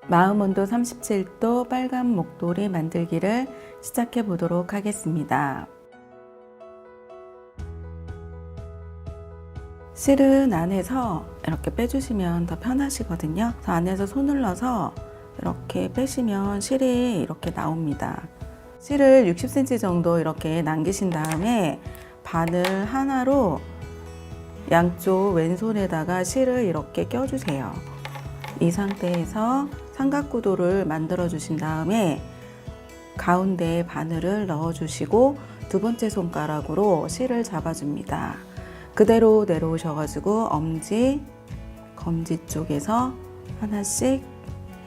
마음온도 37도 빨간 목도리 만들기를 시작해 보도록 하겠습니다. 실은 안에서 이렇게 빼주시면 더 편하시거든요. 그래서 안에서 손을 넣어서 이렇게 빼시면 실이 이렇게 나옵니다. 실을 60cm 정도 이렇게 남기신 다음에 바늘 하나로 양쪽 왼손에다가 실을 이렇게 껴주세요. 이 상태에서 삼각구도를 만들어 주신 다음에 가운데에 바늘을 넣어 주시고 두 번째 손가락으로 실을 잡아줍니다. 그대로 내려오셔가지고 엄지, 검지 쪽에서 하나씩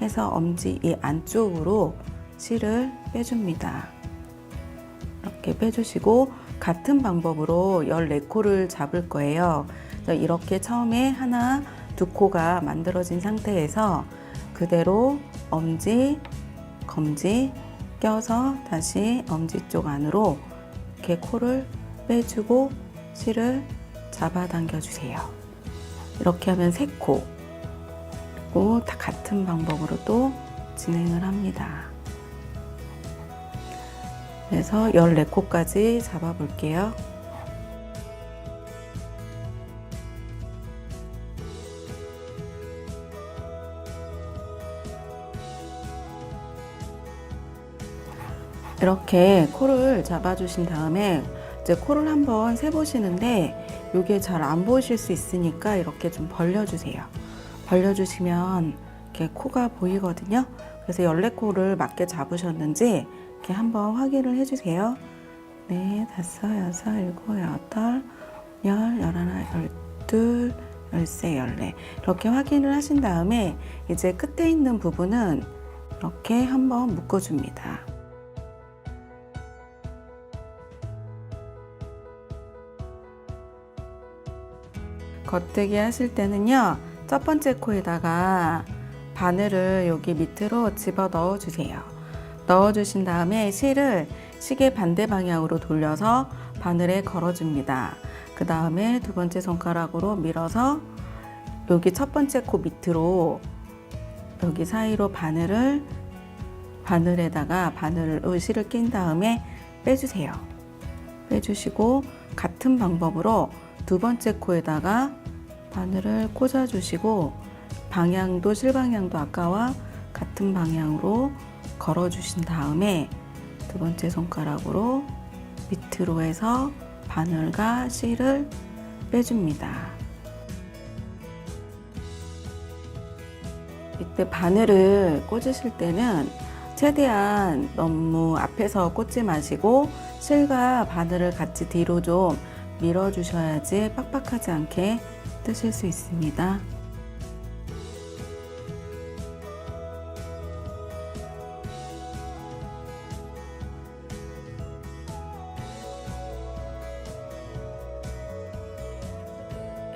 해서 엄지 이 안쪽으로 실을 빼줍니다. 이렇게 빼주시고 같은 방법으로 14코를 잡을 거예요. 이렇게 처음에 하나, 두 코가 만들어진 상태에서 그대로 엄지, 검지 껴서 다시 엄지 쪽 안으로 이렇게 코를 빼주고 실을 잡아당겨 주세요. 이렇게 하면 3코, 그리고 다 같은 방법으로 또 진행을 합니다. 그래서 14코까지 잡아 볼게요. 이렇게 코를 잡아 주신 다음에 이제 코를 한번 세 보시는데 이게 잘 안 보이실 수 있으니까 이렇게 좀 벌려 주세요. 벌려 주시면 이렇게 코가 보이거든요. 그래서 14코를 맞게 잡으셨는지 이렇게 한번 확인을 해 주세요. 네, 5, 6, 7, 8, 10, 11, 12, 13, 14 이렇게 확인을 하신 다음에 이제 끝에 있는 부분은 이렇게 한번 묶어줍니다. 겉뜨기 하실 때는요, 첫 번째 코에다가 바늘을 여기 밑으로 집어 넣어 주세요. 넣어 주신 다음에 실을 시계 반대 방향으로 돌려서 바늘에 걸어 줍니다. 그 다음에 두 번째 손가락으로 밀어서 여기 첫 번째 코 밑으로 여기 사이로 바늘에다가 실을 낀 다음에 빼주세요. 빼주시고 같은 방법으로 두 번째 코에다가 바늘을 꽂아 주시고 실 방향도 아까와 같은 방향으로 걸어 주신 다음에 두 번째 손가락으로 밑으로 해서 바늘과 실을 빼줍니다. 이때 바늘을 꽂으실 때는 최대한 너무 앞에서 꽂지 마시고 실과 바늘을 같이 뒤로 좀 밀어 주셔야지 빡빡하지 않게 뜨실 수 있습니다.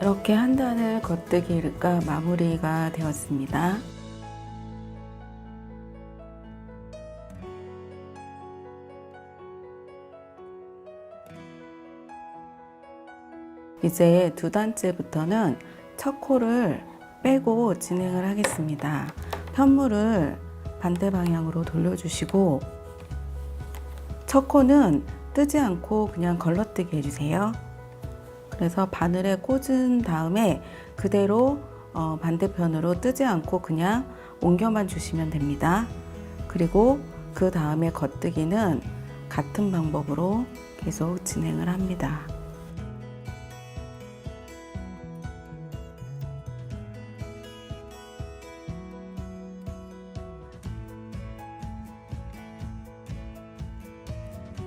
이렇게 한 단을 겉뜨기가 마무리가 되었습니다. 이제 두 단째부터는 첫 코를 빼고 진행을 하겠습니다. 편물을 반대 방향으로 돌려주시고 첫 코는 뜨지 않고 그냥 걸러뜨기 해주세요. 그래서 바늘에 꽂은 다음에 그대로 반대편으로 뜨지 않고 그냥 옮겨만 주시면 됩니다. 그리고 그 다음에 겉뜨기는 같은 방법으로 계속 진행을 합니다.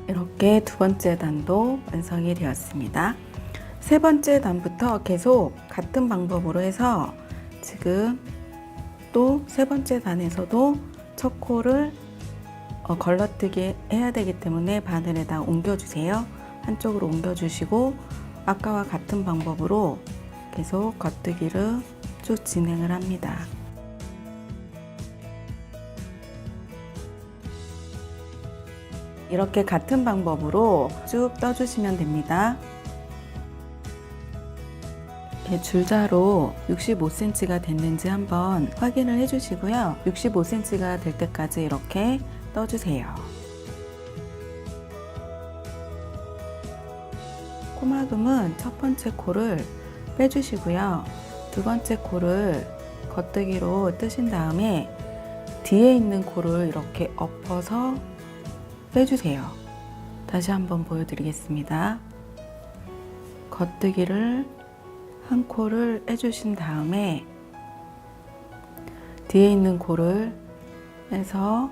이렇게 두 번째 단도 완성이 되었습니다. 세 번째 단부터 계속 같은 방법으로 해서 지금 또 세 번째 단에서도 첫 코를 걸러뜨기 해야 되기 때문에 바늘에다 옮겨주세요. 한쪽으로 옮겨주시고 아까와 같은 방법으로 계속 겉뜨기를 쭉 진행을 합니다. 이렇게 같은 방법으로 쭉 떠주시면 됩니다. 이렇게 줄자로 65cm가 됐는지 한번 확인을 해주시고요. 65cm가 될 때까지 이렇게 떠주세요. 코막음은 첫 번째 코를 빼주시고요. 두 번째 코를 겉뜨기로 뜨신 다음에 뒤에 있는 코를 이렇게 엎어서 빼주세요. 다시 한번 보여드리겠습니다. 겉뜨기를 한 코를 빼주신 다음에 뒤에 있는 코를 빼서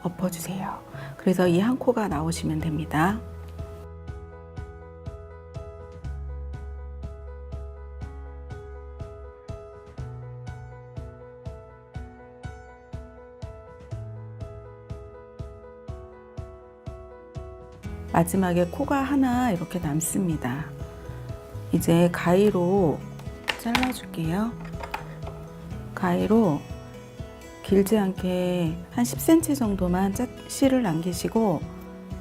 엎어주세요. 그래서 이 한 코가 나오시면 됩니다. 마지막에 코가 하나 이렇게 남습니다. 이제 가위로 잘라줄게요. 가위로 길지 않게 한 10cm 정도만 실을 남기시고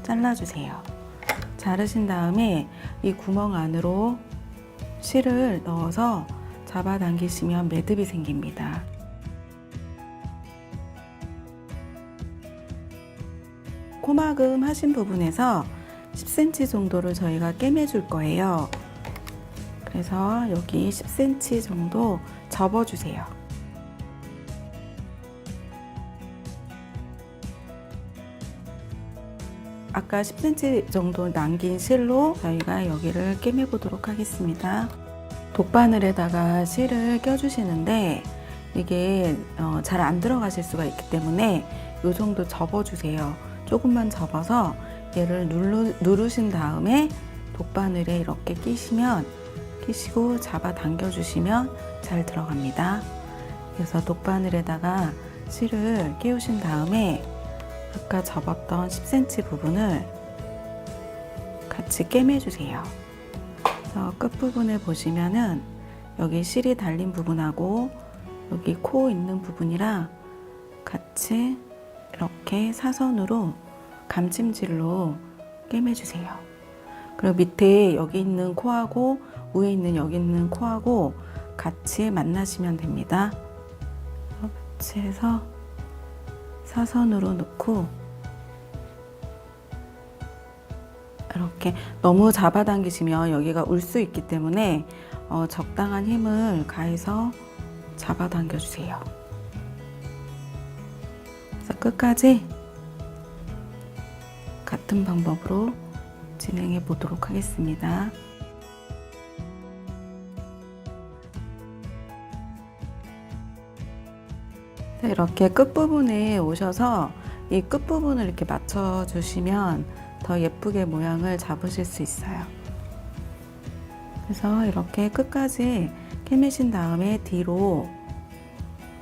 잘라주세요. 자르신 다음에 이 구멍 안으로 실을 넣어서 잡아당기시면 매듭이 생깁니다. 코막음 하신 부분에서 10cm 정도를 저희가 꿰매줄 거예요. 그래서 여기 10cm 정도 접어주세요. 아까 10cm 정도 남긴 실로 저희가 여기를 꿰매 보도록 하겠습니다. 돗바늘에다가 실을 껴주시는데 이게 잘 안 들어가실 수가 있기 때문에 이 정도 접어주세요. 조금만 접어서 얘를 누르신 다음에 돗바늘에 이렇게 끼시고 잡아 당겨 주시면 잘 들어갑니다. 그래서 돗바늘에다가 실을 끼우신 다음에 아까 접었던 10cm 부분을 같이 꿰매 주세요. 그래서 끝부분을 보시면은 여기 실이 달린 부분하고 여기 코 있는 부분이랑 같이 이렇게 사선으로 감침질로 꿰매주세요. 그리고 밑에 여기 있는 코하고 위에 있는 여기 있는 코하고 같이 만나시면 됩니다. 같이 해서 사선으로 넣고 이렇게 너무 잡아당기시면 여기가 울 수 있기 때문에 적당한 힘을 가해서 잡아당겨 주세요. 끝까지 같은 방법으로 진행해 보도록 하겠습니다. 이렇게 끝부분에 오셔서 이 끝부분을 이렇게 맞춰 주시면 더 예쁘게 모양을 잡으실 수 있어요. 그래서 이렇게 끝까지 꿰매신 다음에 뒤로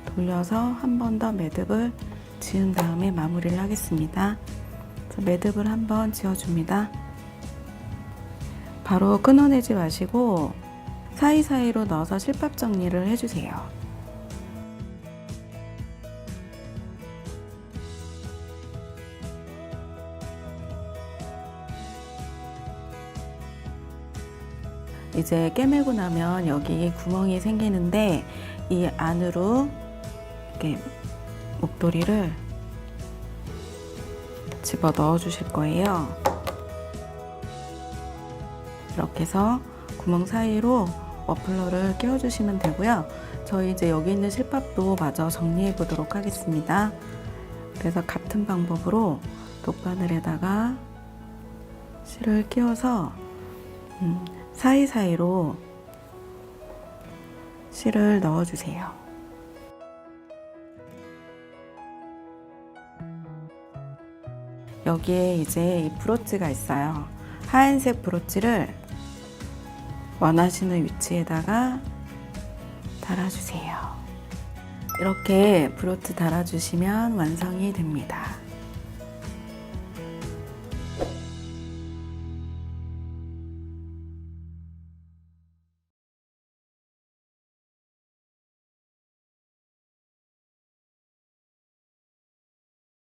돌려서 한 번 더 매듭을 지은 다음에 마무리를 하겠습니다. 매듭을 한번 지어줍니다. 바로 끊어내지 마시고 사이사이로 넣어서 실밥 정리를 해주세요. 이제 꿰매고 나면 여기 구멍이 생기는데 이 안으로 이렇게 목도리를 집어 넣어 주실 거예요. 이렇게 해서 구멍 사이로 머플러를 끼워 주시면 되고요. 저희 이제 여기 있는 실밥도 마저 정리해 보도록 하겠습니다. 그래서 같은 방법으로 돗바늘에다가 실을 끼워서 사이사이로 실을 넣어 주세요. 여기에 이제 이 브로치가 있어요. 하얀색 브로치를 원하시는 위치에다가 달아주세요. 이렇게 브로치 달아주시면 완성이 됩니다.